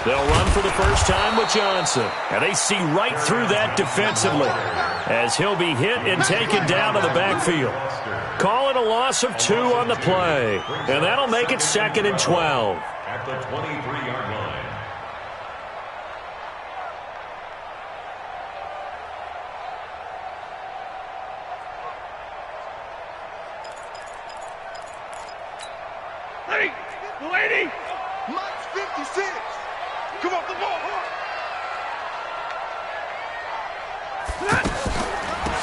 They'll run for the first time with Johnson. And they see right through that defensively as he'll be hit and taken down to the backfield. Call it a loss of 2 on the play. And that'll make it 2nd and 12. At the 23-yard line. Lady! Mike's 56! Come on, the ball!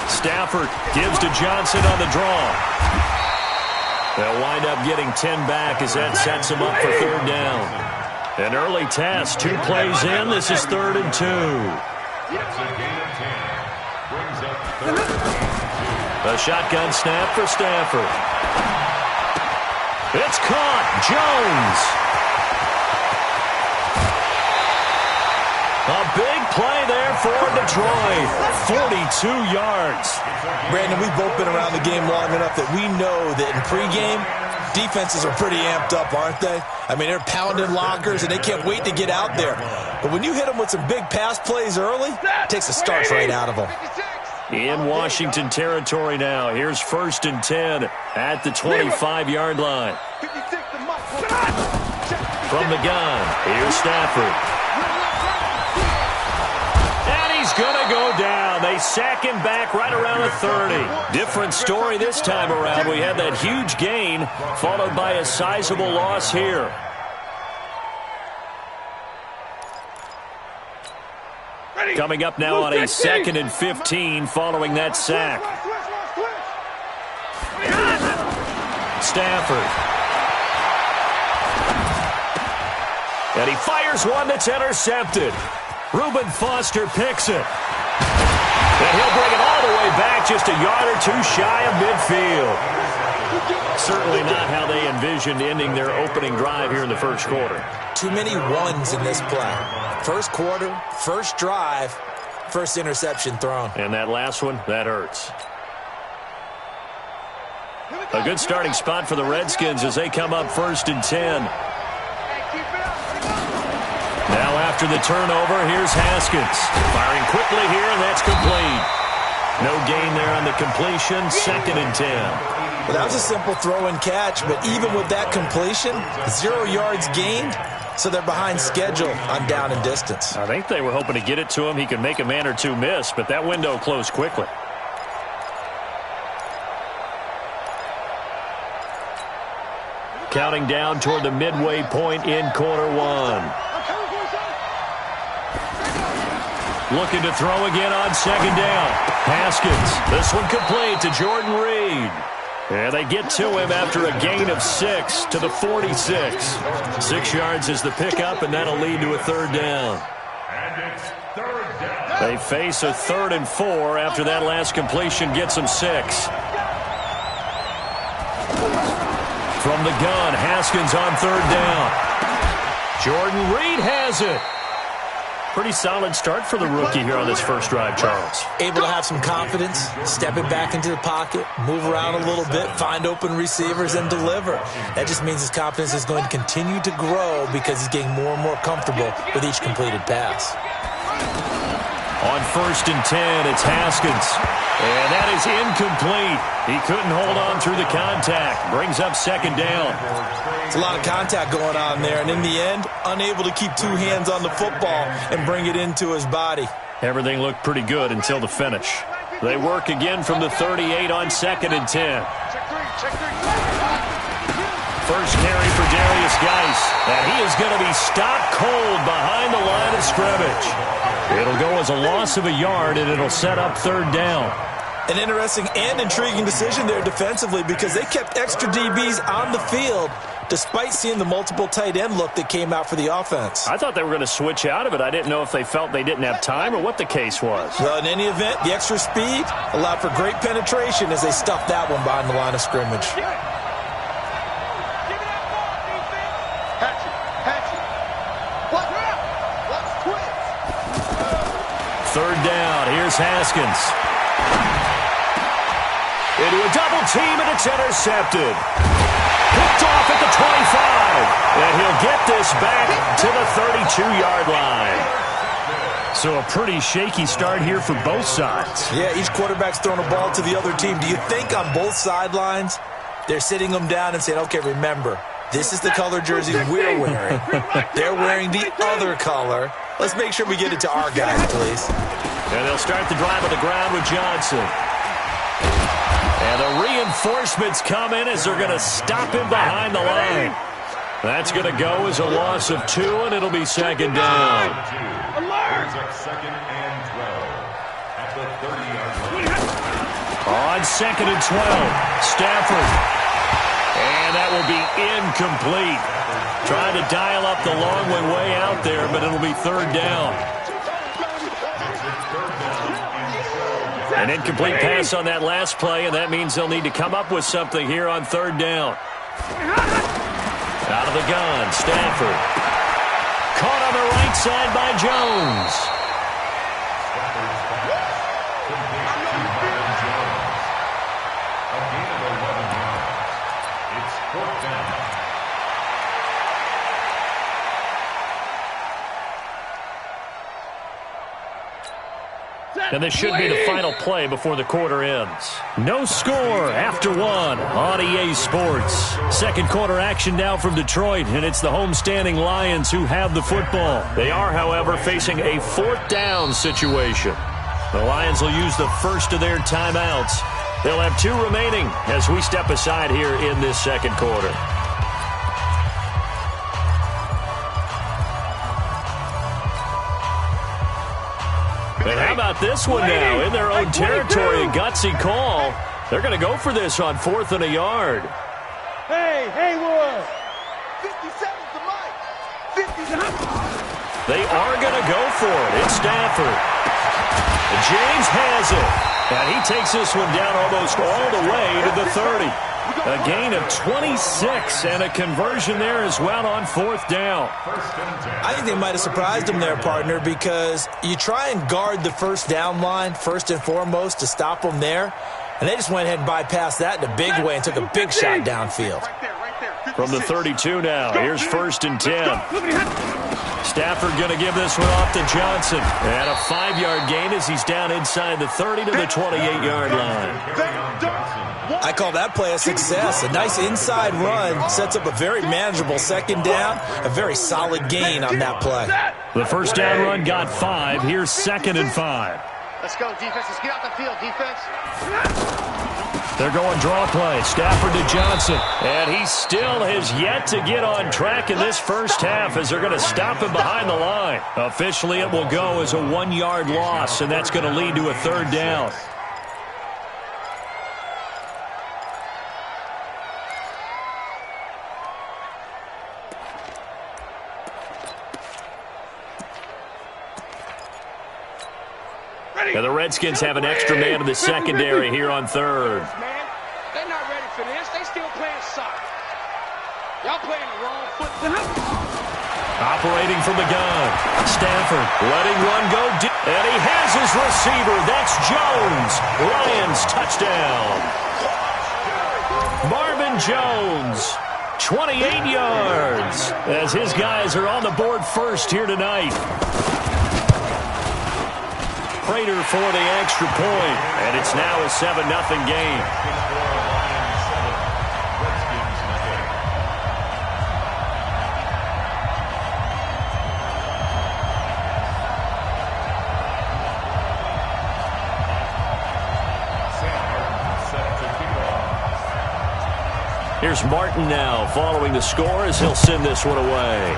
Stafford gives to Johnson on the draw. They'll wind up getting 10 back as that sets them up for 3rd down. An early test, 2 plays in. This is 3rd and 2. That's a gain of 10. Brings up 3rd. A shotgun snap for Stafford. It's caught. Jones. A big play there for Detroit. 42 yards. Brandon, we've both been around the game long enough that we know that in pregame, defenses are pretty amped up, aren't they? I mean, they're pounding lockers, and they can't wait to get out there. But when you hit them with some big pass plays early, it takes the starch right out of them. In Washington territory now. Here's 1st and 10 at the 25-yard line. From the gun, here's Stafford. And he's going to go down. They sack him back right around the 30. Different story this time around. We had that huge gain followed by a sizable loss here. Coming up now on a 2nd and 15 following that sack. Stafford. And he fires one that's intercepted. Reuben Foster picks it. And he'll bring it all the way back just a yard or 2 shy of midfield. Certainly not how they envisioned ending their opening drive here in the 1st quarter. Too many ones in this play. 1st quarter, 1st drive, 1st interception thrown. And that last one, that hurts. A good starting spot for the Redskins as they come up 1st and 10. Now after the turnover, here's Haskins. Firing quickly here, and that's complete. No gain there on the completion, 2nd and 10. Well, that was a simple throw and catch, but even with that completion, 0 yards gained, so they're behind schedule on down and distance. I think they were hoping to get it to him. He could make a man or 2 miss, but that window closed quickly. Counting down toward the midway point in quarter 1. Looking to throw again on 2nd down. Haskins. This one complete to Jordan Reed. And they get to him after a gain of 6 to the 46. 6 yards is the pickup, and that'll lead to a 3rd down. And it's 3rd down. They face a 3rd and 4 after that last completion gets them 6. From the gun, Haskins on 3rd down. Jordan Reed has it. Pretty solid start for the rookie here on this 1st drive, Charles. Able to have some confidence, stepping back into the pocket, move around a little bit, find open receivers, and deliver. That just means his confidence is going to continue to grow because he's getting more and more comfortable with each completed pass. On 1st and 10, it's Haskins. And that is incomplete. He couldn't hold on through the contact. Brings up 2nd down. It's a lot of contact going on there, and in the end, unable to keep 2 hands on the football and bring it into his body. Everything looked pretty good until the finish. They work again from the 38 on 2nd and 10. First carry for Darius Geis, and he is going to be stopped cold behind the line of scrimmage. It'll go as a loss of a yard, and it'll set up 3rd down. An interesting and intriguing decision there defensively because they kept extra DBs on the field despite seeing the multiple tight end look that came out for the offense. I thought they were going to switch out of it. I didn't know if they felt they didn't have time or what the case was. Well, in any event, the extra speed allowed for great penetration as they stuffed that one behind the line of scrimmage. Third down. Here's Haskins. Into a double team, and it's intercepted. Picked off at the 25. And he'll get this back to the 32-yard line. So a pretty shaky start here for both sides. Yeah, each quarterback's throwing a ball to the other team. Do you think on both sidelines they're sitting them down and saying, okay, remember, this is the color jersey we're wearing. They're wearing the other color. Let's make sure we get it to our guys, please. And they'll start the drive on the ground with Johnson. And the reinforcements come in as they're going to stop him behind the line. That's going to go as a loss of 2, and it'll be second down. Second and 12 at the 30-yard line. On second and 12, Stafford. And that will be incomplete. Trying to dial up the long way out there, but it'll be third down. An incomplete pass on that last play, and that means they'll need to come up with something here on third down. Out of the gun, Stafford. Caught on the right side by Jones. And this should be the final play before the quarter ends. No score after 1 on EA Sports. Second quarter action now from Detroit, and it's the homestanding Lions who have the football. They are, however, facing a fourth down situation. The Lions will use the first of their timeouts. They'll have 2 remaining as we step aside here in this second quarter. And how about this one now? In their own territory, a gutsy call. They're going to go for this on 4th and a yard. Hey, Haywood! 57's the mic. 57. They are going to go for it. It's Stafford. And James has it. And he takes this one down almost all the way to the 30. A gain of 26 and a conversion there as well on 4th down. I think they might have surprised him there, partner, because you try and guard the first down line first and foremost to stop them there, and they just went ahead and bypassed that in a big way and took a big shot downfield. From the 32 now, here's 1st and 10. Stafford going to give this one off to Johnson. And a 5-yard gain as he's down inside the 30 to the 28-yard line. I call that play a success. A nice inside run sets up a very manageable second down, a very solid gain on that play. The first down run got 5. Here's 2nd and 5. Let's go, defense. Let's get out the field, defense. They're going draw play. Stafford to Johnson. And he still has yet to get on track in this first half as they're going to stop him behind the line. Officially, it will go as a 1-yard loss, and that's going to lead to a third down. And the Redskins have an extra man in the secondary here on third. They're not ready for this. They still playing soccer. Y'all playing the wrong foot. Operating from the gun. Stafford letting one go deep. And he has his receiver. That's Jones. Lions touchdown. Marvin Jones, 28 yards, as his guys are on the board first here tonight. Prater for the extra point, and it's now a 7-0 game. Here's Martin now following the score as he'll send this one away.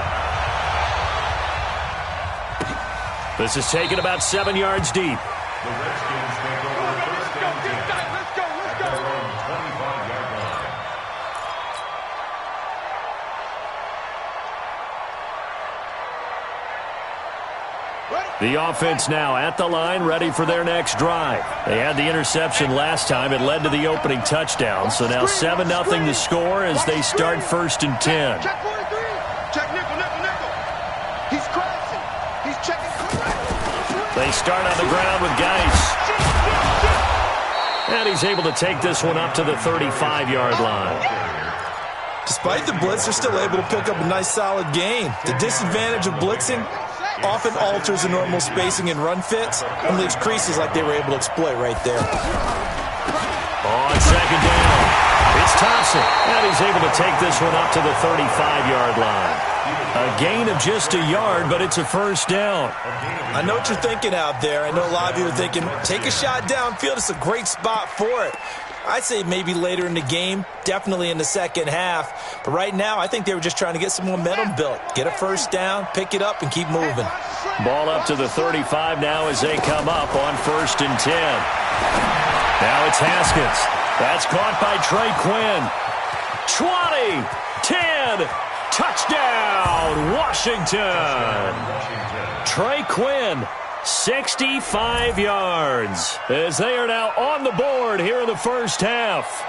This is taken about 7 yards deep. The Redskins take over first down 10 at their own 25-yard line. The offense now at the line, ready for their next drive. They had the interception last time. It led to the opening touchdown. So now 7-0 the score as they start 1st and 10. Check 43. Check nickel, nickel, nickel. He's crashing. He's checking correct. They start on the ground with Geis. And he's able to take this one up to the 35-yard line. Despite the blitz, they're still able to pick up a nice, solid gain. The disadvantage of blitzing often alters the normal spacing and run fits and leaves creases like they were able to exploit right there. On second down, it's Thompson, and he's able to take this one up to the 35-yard line. A gain of just a yard, but it's a first down. I know what you're thinking out there. I know a lot of you are thinking, take a shot downfield. It's a great spot for it. I'd say maybe later in the game, definitely in the second half. But right now, I think they were just trying to get some momentum built. Get a first down, pick it up, and keep moving. Ball up to the 35 now as they come up on 1st and 10. Now it's Haskins. That's caught by Trey Quinn. 20, 10, touchdown, Washington. Trey Quinn, 65 yards, as they are now on the board here in the first half.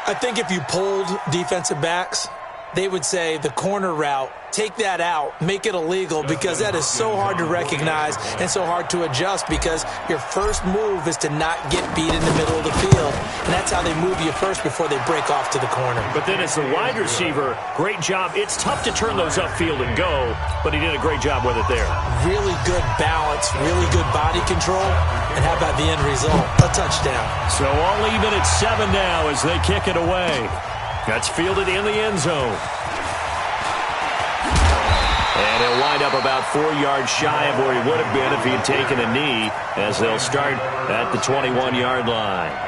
I think if you polled defensive backs, they would say the corner route, take that out, make it illegal, because that is so hard to recognize and so hard to adjust, because your first move is to not get beat in the middle of the field, and that's how they move you first before they break off to the corner. But then as the wide receiver, great job. It's tough to turn those upfield and go, but he did a great job with it there. Really good balance, really good body control, and how about the end result? A touchdown. So all even at 7 now as they kick it away. That's fielded in the end zone. And he'll wind up about 4 yards shy of where he would have been if he had taken a knee, as they'll start at the 21-yard line.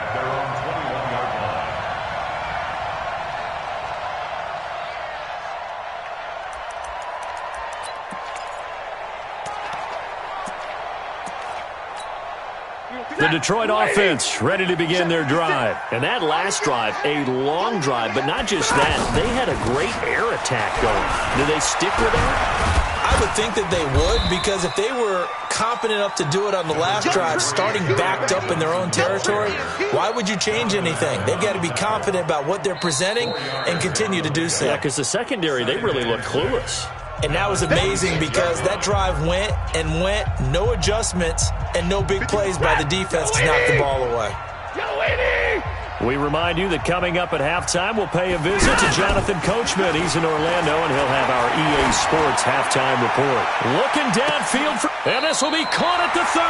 The Detroit offense ready to begin their drive. And that last drive, a long drive, but not just that. They had a great air attack going. Do they stick with that? I would think that they would, because if they were confident enough to do it on the last drive, starting backed up in their own territory, why would you change anything? They've got to be confident about what they're presenting and continue to do so. Yeah, because the secondary, they really look clueless. And that was amazing, because that drive went and went, no adjustments, and no big plays by the defense to knock the ball away. We remind you that coming up at halftime, we'll pay a visit to Jonathan Coachman. He's in Orlando, and he'll have our EA Sports halftime report. Looking downfield, and this will be caught at the 30.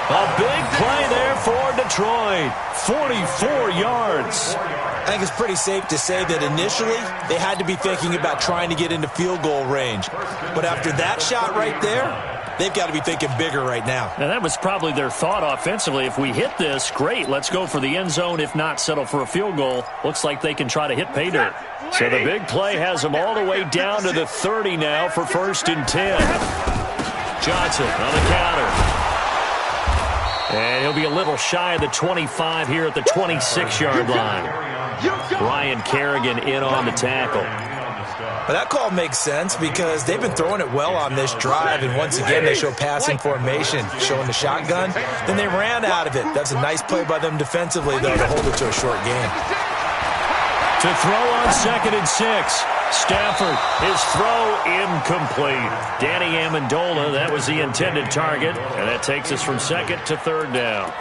A big play there for Detroit. 44 yards. I think it's pretty safe to say that initially they had to be thinking about trying to get into field goal range. But after that shot right there, they've got to be thinking bigger right now. And that was probably their thought offensively. If we hit this, great. Let's go for the end zone. If not, settle for a field goal. Looks like they can try to hit pay dirt. So the big play has them all the way down to the 30 now for 1st and 10. Johnson on the counter. And he'll be a little shy of the 25 here at the 26-yard line. Ryan Kerrigan in on the tackle. But that call makes sense, because they've been throwing it well on this drive, and once again they show passing formation, showing the shotgun. Then they ran out of it. That's a nice play by them defensively, though, to hold it to a short gain. To throw on 2nd and 6. Stafford, his throw incomplete. Danny Amendola, that was the intended target, and that takes us from 2nd to 3rd down.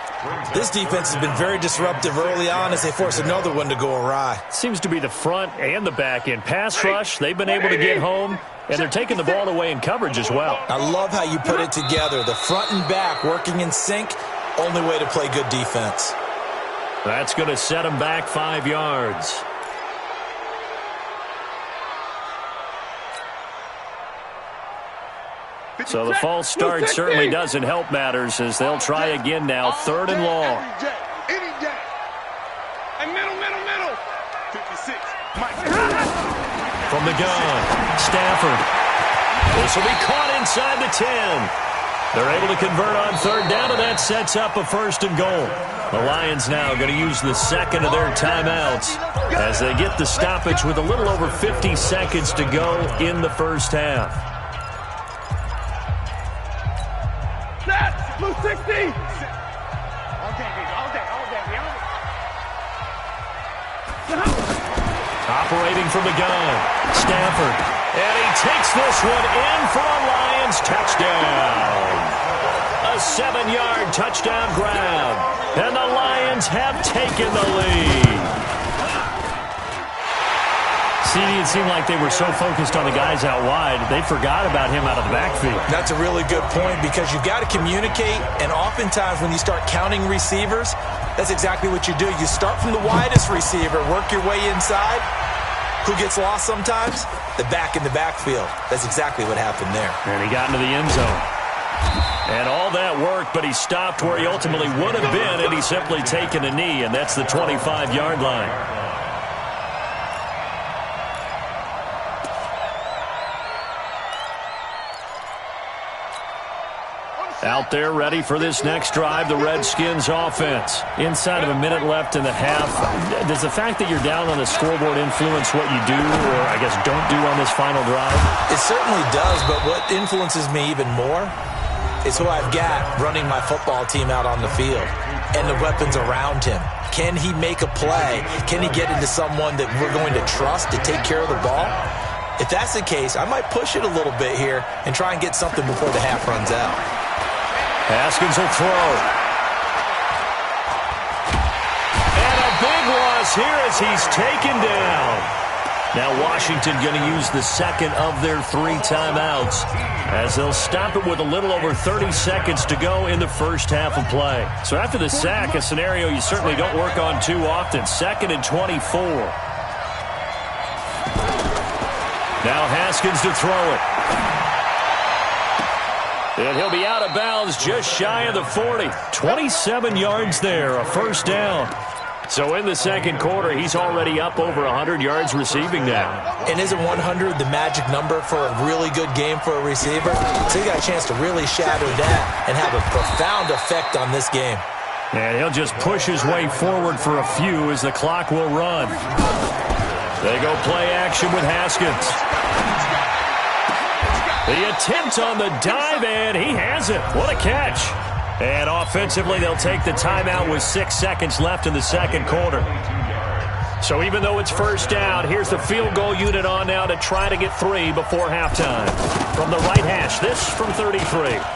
This defense has been very disruptive early on as they force another one to go awry. Seems to be the front and the back end. Pass rush, they've been able to get home, and they're taking the ball away in coverage as well. I love how you put it together. The front and back working in sync, only way to play good defense. That's going to set them back 5 yards. So the false start certainly doesn't help matters, as they'll try again now. 3rd and long. Any day. And middle. 56. From the gun, Stafford. This will be caught inside the 10. They're able to convert on 3rd down, and that sets up a 1st and goal. The Lions now going to use the 2nd of their timeouts as they get the stoppage with a little over 50 seconds to go in the first half. Blue 60. All day. Operating from the gun, Stafford. And he takes this one in for a Lions touchdown. A 7-yard touchdown grab. And the Lions have taken the lead. It seemed like they were so focused on the guys out wide, they forgot about him out of the backfield. That's a really good point because you've got to communicate, and oftentimes when you start counting receivers, that's exactly what you do. You start from the widest receiver, work your way inside. Who gets lost sometimes? The back in the backfield. That's exactly what happened there. And he got into the end zone. And all that worked, but he stopped where he ultimately would have been, and he's simply taken a knee, and that's the 25-yard line. Out there ready for this next drive, the Redskins offense. Inside of a minute left in the half, does the fact that you're down on the scoreboard influence what you do, or I guess don't do on this final drive? It certainly does, but what influences me even more is who I've got running my football team out on the field and the weapons around him. Can he make a play? Can he get into someone that we're going to trust to take care of the ball? If that's the case, I might push it a little bit here and try and get something before the half runs out. Haskins will throw. And a big loss here as he's taken down. Now Washington going to use the second of their 3 timeouts as they'll stop it with a little over 30 seconds to go in the first half of play. So after the sack, a scenario you certainly don't work on too often. 2nd and 24. Now Haskins to throw it. And he'll be out of bounds just shy of the 40. 27 yards there, a first down. So in the second quarter, he's already up over 100 yards receiving now. And isn't 100 the magic number for a really good game for a receiver? So you got a chance to really shatter that and have a profound effect on this game. And he'll just push his way forward for a few as the clock will run. They go play action with Haskins. The attempt on the dive, and he has it. What a catch. And offensively, they'll take the timeout with 6 seconds left in the second quarter. So even though it's first down, here's the field goal unit on now to try to get 3 before halftime. From the right hash, this from 33.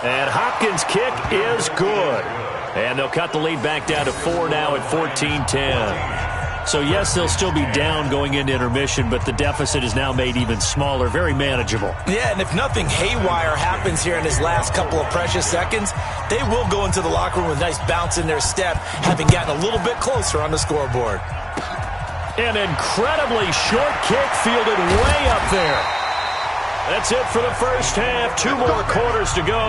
And Hopkins' kick is good. And they'll cut the lead back down to 4 now at 14-10. So, yes, they'll still be down going into intermission, but the deficit is now made even smaller, very manageable. Yeah, and if nothing haywire happens here in his last couple of precious seconds, they will go into the locker room with a nice bounce in their step, having gotten a little bit closer on the scoreboard. An incredibly short kick fielded way up there. That's it for the first half. 2 more quarters to go.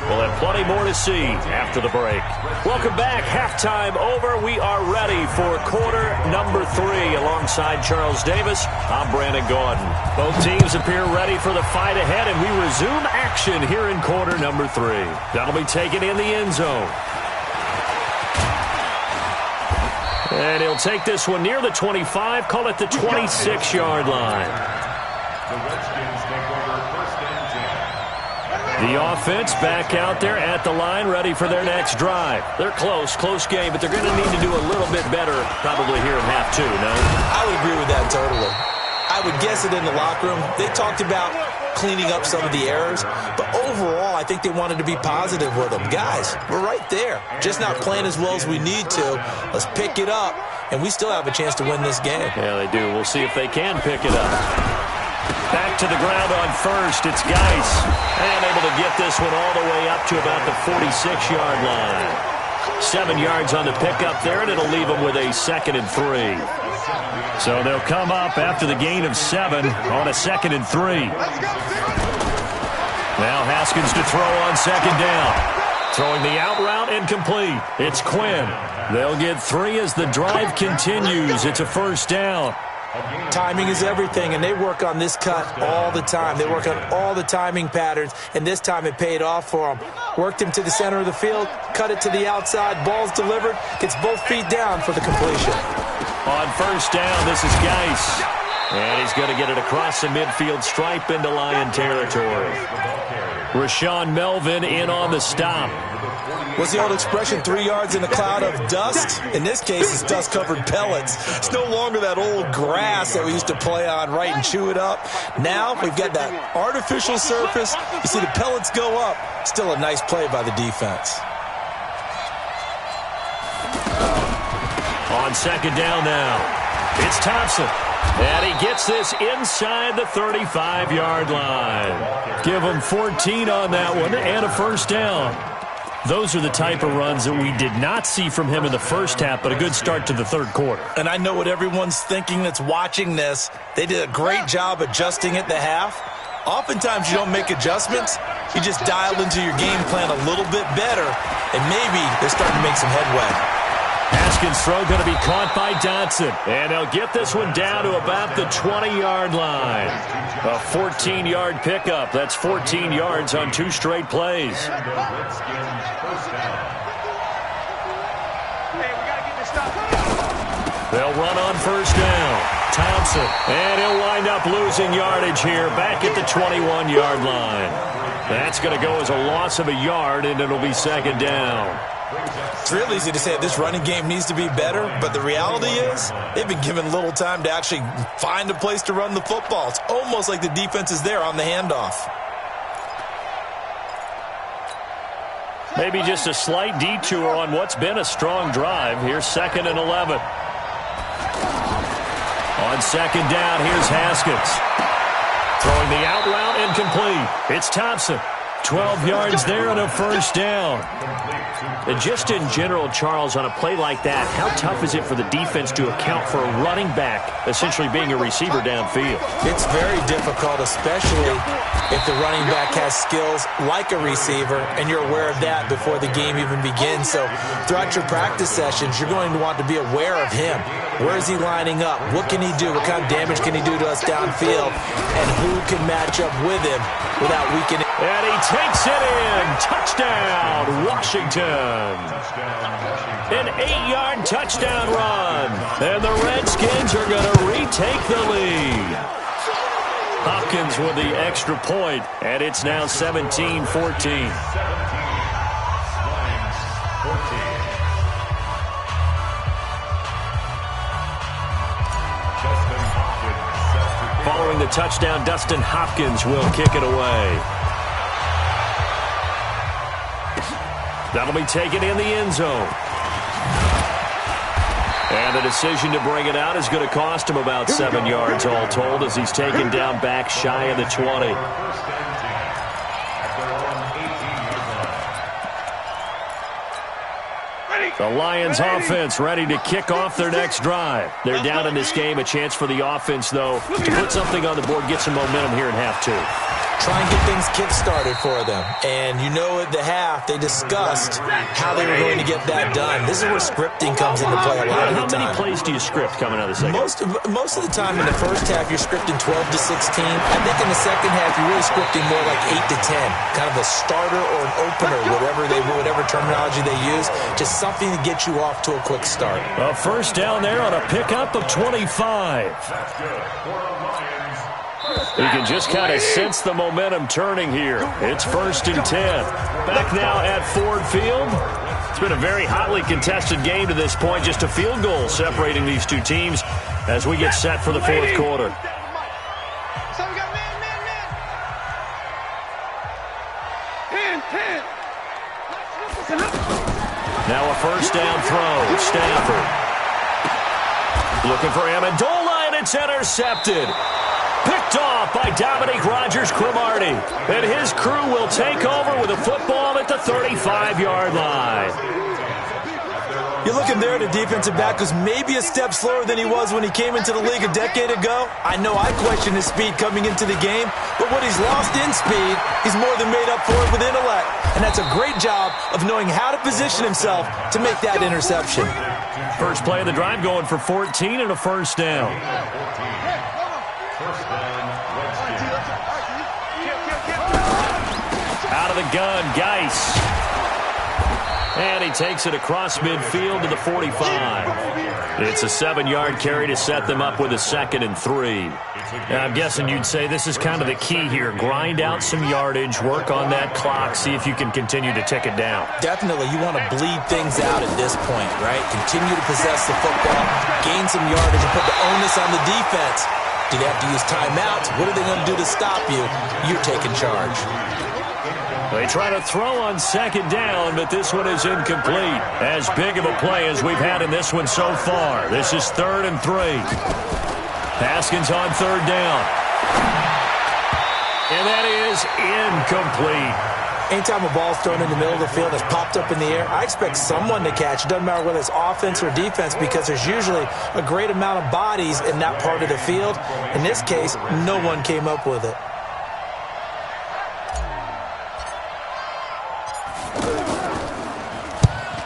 We'll have plenty more to see after the break. Welcome back. Halftime over. We are ready for quarter number 3. Alongside Charles Davis, I'm Brandon Gaudin. Both teams appear ready for the fight ahead, and we resume action here in quarter number 3. That'll be taken in the end zone. And he'll take this one near the 25, call it the 26-yard line. The Redskins take over 1st and 10. The offense back out there at the line, ready for their next drive. They're close game, but they're going to need to do a little bit better probably here in half 2, no? I would agree with that totally. I would guess it in the locker room. They talked about cleaning up some of the errors, but overall, I think they wanted to be positive with them. Guys, we're right there. Just not playing as well as we need to. Let's pick it up, and we still have a chance to win this game. Yeah, they do. We'll see if they can pick it up. Back to the ground on first. It's Geis. And able to get this one all the way up to about the 46-yard line. 7 yards on the pickup there, and it'll leave them with a 2nd and 3. So they'll come up after the gain of 7 on a 2nd and 3. Now Haskins to throw on 2nd down. Throwing the out route incomplete. It's Quinn. They'll get 3 as the drive continues. It's a first down. Timing is everything, and they work on this cut all the time. They work on all the timing patterns, and this time it paid off for them. Worked him to the center of the field, cut it to the outside, ball's delivered, gets both feet down for the completion. On first down, this is Geis. And he's going to get it across the midfield stripe into Lion territory. Rashawn Melvin in on the stop. What's the old expression, 3 yards in a cloud of dust? In this case, it's dust-covered pellets. It's no longer that old grass that we used to play on, right, and chew it up. Now we've got that artificial surface. You see the pellets go up. Still a nice play by the defense. On 2nd down now. It's Thompson. And he gets this inside the 35-yard line. Give him 14 on that one and a first down. Those are the type of runs that we did not see from him in the first half, but a good start to the third quarter. And I know what everyone's thinking that's watching this. They did a great job adjusting at the half. Oftentimes you don't make adjustments. You just dial into your game plan a little bit better, and maybe they're starting to make some headway. Haskins' throw going to be caught by Dotson. And they'll get this one down to about the 20-yard line. A 14-yard pickup. That's 14 yards on 2 straight plays. They'll run on first down. Thompson. And he'll wind up losing yardage here back at the 21-yard line. That's going to go as a loss of a yard, and it'll be second down. It's real easy to say this running game needs to be better, but the reality is they've been given little time to actually find a place to run the football. It's almost like the defense is there on the handoff. Maybe just a slight detour on what's been a strong drive. Here's 2nd and 11. On second down, here's Haskins. Throwing the out route incomplete. It's Thompson. 12 yards there and a first down. And just in general, Charles, on a play like that, how tough is it for the defense to account for a running back essentially being a receiver downfield? It's very difficult, especially if the running back has skills like a receiver, and you're aware of that before the game even begins. So throughout your practice sessions, you're going to want to be aware of him. Where is he lining up? What can he do? What kind of damage can he do to us downfield? And who can match up with him without weakening? And he takes it in. Touchdown, Washington. An 8-yard touchdown run. And the Redskins are going to retake the lead. Hopkins with the extra point, and it's now 17-14. Following the touchdown, Dustin Hopkins will kick it away. That'll be taken in the end zone. And the decision to bring it out is going to cost him about 7 yards all told as he's taken down back shy of the 20. The Lions offense ready to kick off their next drive. They're down in this game. A chance for the offense, though, to put something on the board, get some momentum here in half two. Try and get things kick-started for them. And you know at the half, they discussed how they were going to get that done. This is where scripting comes into play a lot of the time. How many plays do you script coming out of the second? Most of the time in the first half, you're scripting 12 to 16. I think in the second half, you're really scripting more like 8 to 10. Kind of a starter or an opener, whatever terminology they use. Just something to get you off to a quick start. A first down there on a pickup of 25. You can just kind of sense the momentum turning here. It's 1st and 10. Back now at Ford Field. It's been a very hotly contested game to this point. Just a field goal separating these two teams as we get set for the fourth quarter. Now a first down throw. Stafford looking for Amendola, and it's intercepted. Picked off by Dominique Rodgers-Cromartie. And his crew will take over with a football at the 35-yard line. You're looking there at a defensive back who's maybe a step slower than he was when he came into the league a decade ago. I know I questioned his speed coming into the game, but what he's lost in speed, he's more than made up for it with intellect. And that's a great job of knowing how to position himself to make that interception. First play of the drive going for 14 and a first down. Out of the gun, Geis. And he takes it across midfield to the 45. It's a 7-yard carry to set them up with a 2nd and 3. Now, I'm guessing you'd say this is kind of the key here. Grind out some yardage, work on that clock, see if you can continue to tick it down. Definitely. You want to bleed things out at this point, right? Continue to possess the football, gain some yardage, and put the onus on the defense. Do they have to use timeouts? What are they going to do to stop you? You're taking charge. They try to throw on second down, but this one is incomplete. As big of a play as we've had in this one so far. This is 3rd and 3. Haskins on 3rd down. And that is incomplete. Anytime a ball's thrown in the middle of the field that's popped up in the air, I expect someone to catch. It doesn't matter whether it's offense or defense because there's usually a great amount of bodies in that part of the field. In this case, no one came up with it.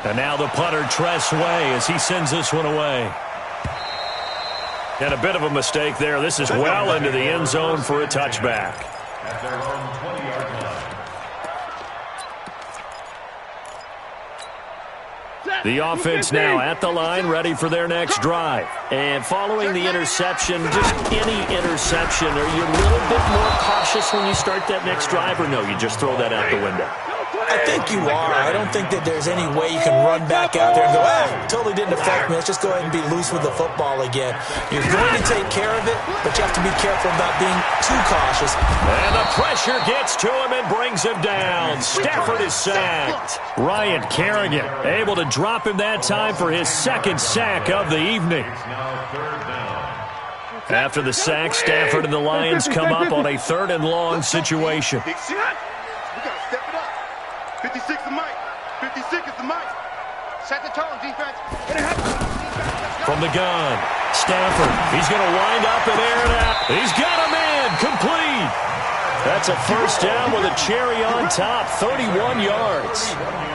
And now the punter, Tress Way, as he sends this one away. And a bit of a mistake there. This is well into the end zone for a touchback. At their own 20-yard line. The offense now at the line, ready for their next drive. And following the interception, just any interception, are you a little bit more cautious when you start that next drive, or no, you just throw that out the window? I think you are. I don't think that there's any way you can run back out there and go, totally didn't affect me. Let's just go ahead and be loose with the football again. You're going to take care of it, but you have to be careful about being too cautious. And the pressure gets to him and brings him down. Stafford is sacked. Ryan Kerrigan able to drop him that time for his 2nd sack of the evening. After the sack, Stafford and the Lions come up on a 3rd and long situation. We got to step it up. 56 is Mike. 56 is the Mike. Set the tone, defense. From the gun, Stafford. He's going to wind up and air it out. He's got a man. Complete. That's a 1st down with a cherry on top. 31 yards.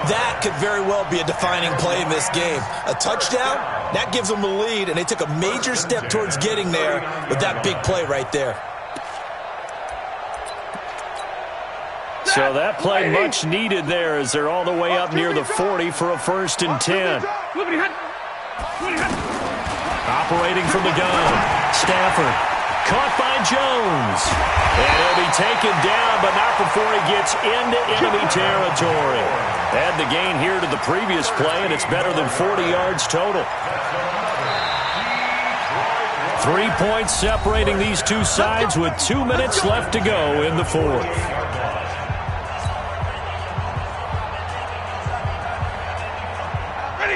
That could very well be a defining play in this game. A touchdown, that gives them the lead, and they took a major step towards getting there with that big play right there. So that play much needed there as they're all the way up near the 40 for a 1st and 10. Operating from the gun, Stafford caught by Jones. And he'll be taken down, but not before he gets into enemy territory. Add the gain here to the previous play, and it's better than 40 yards total. 3 points separating these two sides with 2 minutes left to go in the 4th.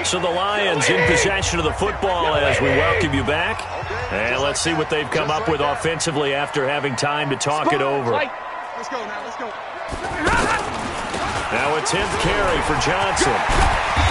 So the Lions in possession of the football as we welcome you back. And let's see what they've come up with offensively after having time to talk it over. Let's go now, let's go. Now a 10th carry for Johnson.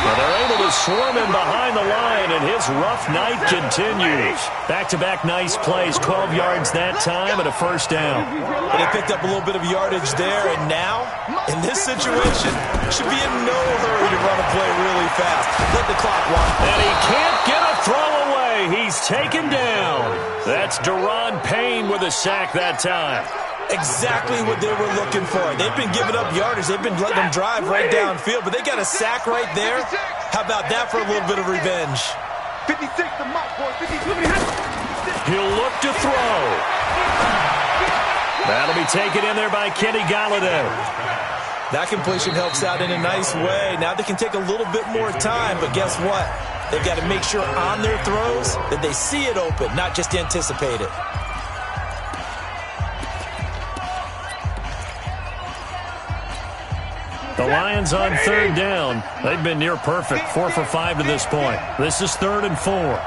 Well, they're able to swarm him behind the line, and his rough night continues. Back-to-back nice plays, 12 yards that time, and a 1st down. But they picked up a little bit of yardage there, and now, in this situation, should be in no hurry to run a play really fast. Let the clock walk. And he can't get a throw away. He's taken down. That's Deron Payne with a sack that time. Exactly what they were looking for. They've been giving up yardage. They've been letting them drive right downfield, but they got a sack right there. How about that for a little bit of revenge? 56 to Mike, boy. 56. He'll look to throw. That'll be taken in there by Kenny Golladay. That completion helps out in a nice way. Now they can take a little bit more time, but guess what? They've got to make sure on their throws that they see it open, not just anticipate it. The Lions on 3rd down. They've been near perfect, 4 for 5 to this point. This is 3rd and 4.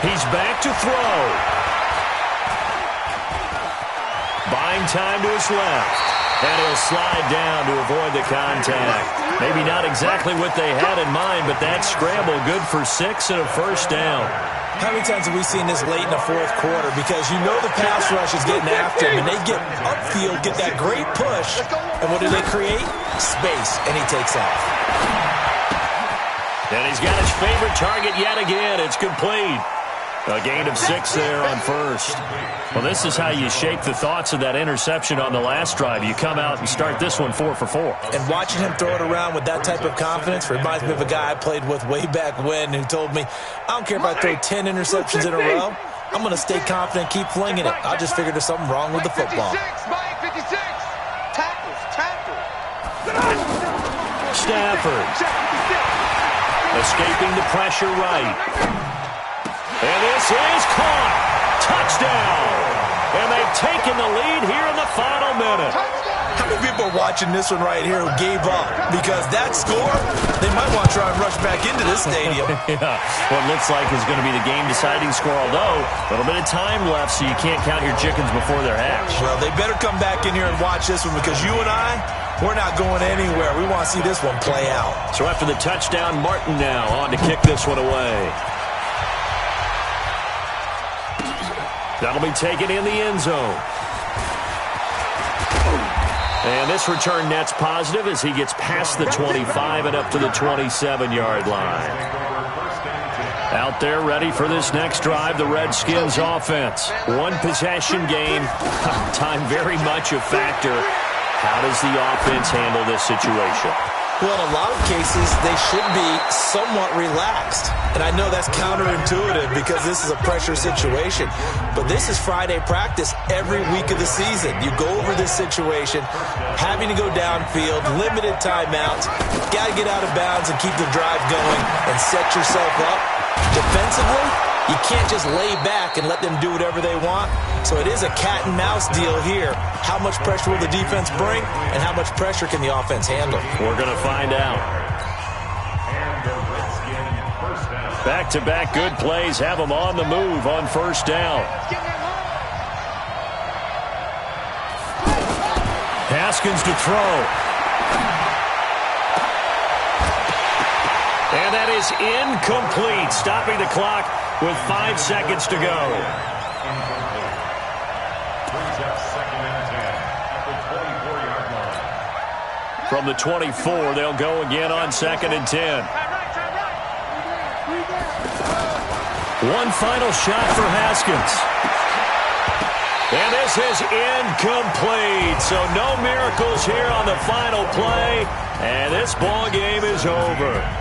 He's back to throw. Buying time to his left. And he'll slide down to avoid the contact. Maybe not exactly what they had in mind, but that scramble good for 6 and a 1st down. How many times have we seen this late in the 4th quarter? Because you know the pass rush is getting after him, and they get upfield, get that great push, and what do they create? Space, and he takes off. And he's got his favorite target yet again. It's complete. A gain of 6 there on 1st. Well, this is how you shake the thoughts of that interception on the last drive. You come out and start this one 4 for 4. And watching him throw it around with that type of confidence reminds me of a guy I played with way back when who told me, I don't care if I throw 10 interceptions in a row. I'm going to stay confident, keep flinging it. I just figured there's something wrong with the football. 56, Mike, 56. Tackles. Stafford. Escaping the pressure right. And this is caught. Touchdown. And they've taken the lead here in the final minute. How many people are watching this one right here who gave up? Because that score, they might want to try and rush back into this stadium. Yeah, what looks like is going to be the game-deciding score, although a little bit of time left, so you can't count your chickens before they're hatched. Well, they better come back in here and watch this one because you and I, we're not going anywhere. We want to see this one play out. So after the touchdown, Martin now on to kick this one away. That'll be taken in the end zone. And this return net's positive as he gets past the 25 and up to the 27-yard line. Out there ready for this next drive, the Redskins offense. One possession game. Time very much a factor. How does the offense handle this situation? Well, in a lot of cases, they should be somewhat relaxed. And I know that's counterintuitive because this is a pressure situation. But this is Friday practice every week of the season. You go over this situation, having to go downfield, limited timeouts, got to get out of bounds and keep the drive going and set yourself up. Defensively, you can't just lay back and let them do whatever they want. So it is a cat and mouse deal here. How much pressure will the defense bring and how much pressure can the offense handle? We're going to find out. Back-to-back good plays have them on the move on first down. Haskins to throw. And that is incomplete, stopping the clock with 5 seconds to go. From the 24, they'll go again on 2nd and 10. One final shot for Haskins. And this is incomplete. So no miracles here on the final play. And this ball game is over.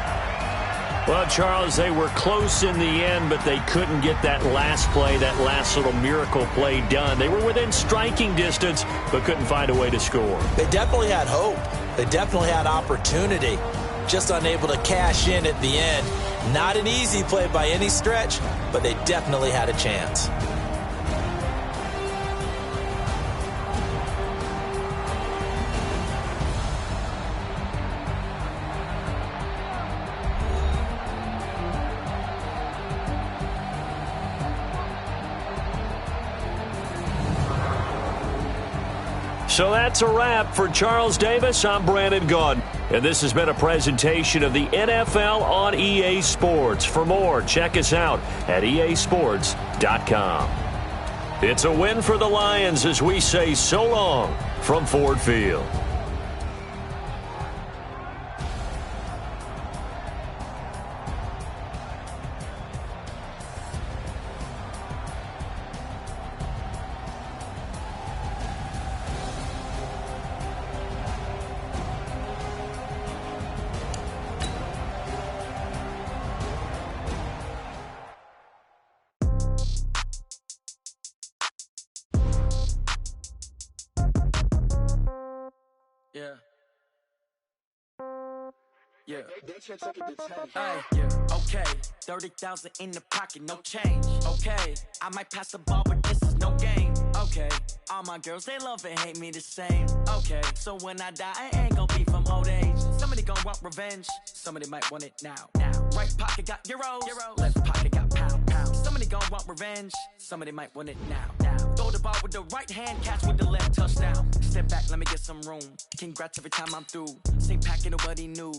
Well, Charles, they were close in the end, but they couldn't get that last play, that last little miracle play done. They were within striking distance, but couldn't find a way to score. They definitely had hope. They definitely had opportunity. Just unable to cash in at the end. Not an easy play by any stretch, but they definitely had a chance. So that's a wrap for Charles Davis. I'm Brandon Gaudin, and this has been a presentation of the NFL on EA Sports. For more, check us out at easports.com. It's a win for the Lions as we say so long from Ford Field. Okay, 30,000 in the pocket, no change. Okay, I might pass the ball, but this is no game. Okay, all my girls, they love and hate me the same. Okay, so when I die, I ain't gonna be from old age. Somebody gonna want revenge, somebody might want it now. Right pocket got euros, left pocket got pounds. Somebody gonna want revenge, somebody might want it now. Throw the ball with the right hand, catch with the left, touchdown. Step back, let me get some room. Congrats every time I'm through. Same packet, nobody knew.